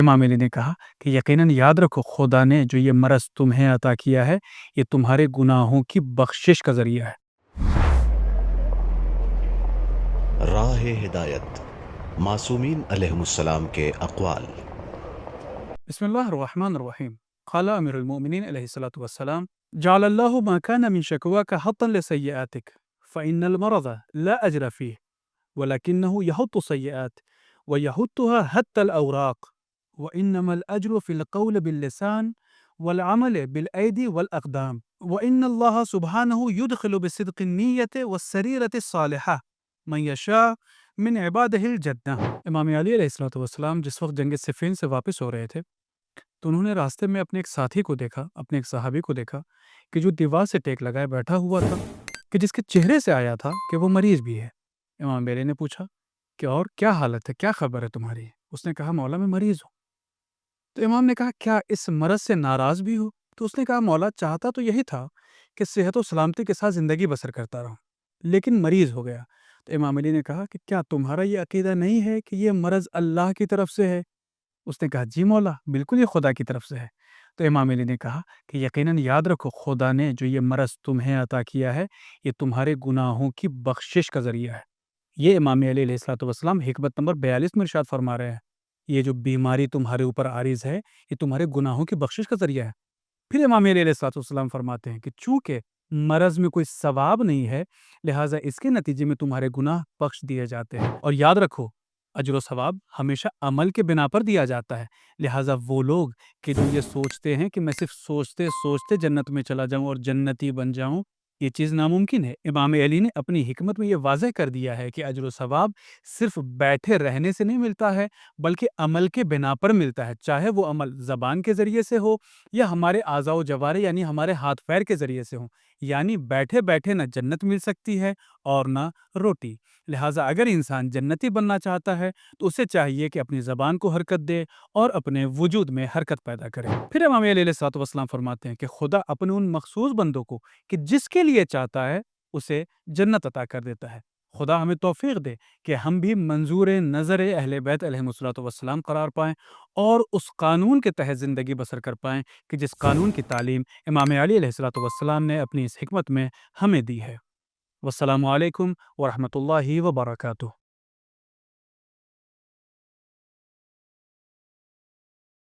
امام علی نے کہا کہ یقیناً یاد رکھو خدا نے جو یہ مرض تمہیں عطا کیا ہے یہ تمہارے گناہوں کی بخشش کا ذریعہ ہے۔ راہ ہدایت، معصومین علیہم السلام کے اقوال۔ بسم اللہ الرحمن الرحیم۔ قال امیر المؤمنین علیہ الصلاۃ والسلام جعل اللہ ما كان من شكواك حطا لسيئاتك فإن المرض لا أجر فيه ولكنه يحط السيئات ويحطها حتى الأوراق وإنما الأجر في القول باللسان والعمل بالأيدي والأقدام وإن الله سبحانه يدخل بصدق النية والسريرة الصالحة من يشاء من عباده الجنة۔ امام علی علیہ الصلوۃ والسلام جس وقت جنگ صفین سے واپس ہو رہے تھے تو انہوں نے راستے میں اپنے ایک ساتھی کو دیکھا، اپنے ایک صحابی کو دیکھا کہ جو دیوار سے ٹیک لگائے بیٹھا ہوا تھا، کہ جس کے چہرے سے آیا تھا کہ وہ مریض بھی ہے۔ امام علی نے پوچھا کہ اور کیا حالت ہے، کیا خبر ہے تمہاری؟ اس نے کہا مولا میں مریض ہوں۔ تو امام نے کہا کیا اس مرض سے ناراض بھی ہو؟ تو اس نے کہا مولا چاہتا تو یہی تھا کہ صحت و سلامتی کے ساتھ زندگی بسر کرتا رہوں، لیکن مریض ہو گیا۔ تو امام علی نے کہا کہ کیا تمہارا یہ عقیدہ نہیں ہے کہ یہ مرض اللہ کی طرف سے ہے؟ اس نے کہا جی مولا بالکل یہ خدا کی طرف سے ہے۔ تو امام علی نے کہا کہ یقیناً یاد رکھو خدا نے جو یہ مرض تمہیں عطا کیا ہے یہ تمہارے گناہوں کی بخشش کا ذریعہ ہے۔ یہ امام علی علیہ الصلوۃ والسلام حکمت نمبر 42 میں ارشاد فرما رہے ہیں، یہ جو بیماری تمہارے اوپر عارض ہے یہ تمہارے گناہوں کی بخشش کا ذریعہ ہے۔ پھر امام علی علیہ الصلوۃ والسلام فرماتے ہیں کہ چونکہ مرض میں کوئی ثواب نہیں ہے لہٰذا اس کے نتیجے میں تمہارے گناہ بخش دیے جاتے ہیں، اور یاد رکھو اجر و ثواب ہمیشہ عمل کے بنا پر دیا جاتا ہے۔ لہٰذا وہ لوگ کہ جو یہ سوچتے ہیں کہ میں صرف سوچتے سوچتے جنت میں چلا جاؤں اور جنتی بن جاؤں، یہ چیز ناممکن ہے۔ امام علی نے اپنی حکمت میں یہ واضح کر دیا ہے کہ اجر و ثواب صرف بیٹھے رہنے سے نہیں ملتا ہے بلکہ عمل کے بنا پر ملتا ہے، چاہے وہ عمل زبان کے ذریعے سے ہو یا ہمارے اعضاء و جوارح یعنی ہمارے ہاتھ پیر کے ذریعے سے ہوں۔ یعنی بیٹھے بیٹھے نہ جنت مل سکتی ہے اور نہ روٹی۔ لہٰذا اگر انسان جنتی بننا چاہتا ہے تو اسے چاہیے کہ اپنی زبان کو حرکت دے اور اپنے وجود میں حرکت پیدا کرے۔ پھر امام علیہ الصلوۃ والسلام فرماتے ہیں کہ خدا اپنے ان مخصوص بندوں کو کہ جس کے لیے چاہتا ہے اسے جنت عطا کر دیتا ہے۔ خدا ہمیں توفیق دے کہ ہم بھی منظور نظر اہل بیت علیہم الصلوۃ والسلام قرار پائیں اور اس قانون کے تحت زندگی بسر کر پائیں کہ جس قانون کی تعلیم امام علی علیہ الصلوۃ والسلام نے اپنی اس حکمت میں ہمیں دی ہے۔ والسلام علیکم ورحمۃ اللہ وبرکاتہ۔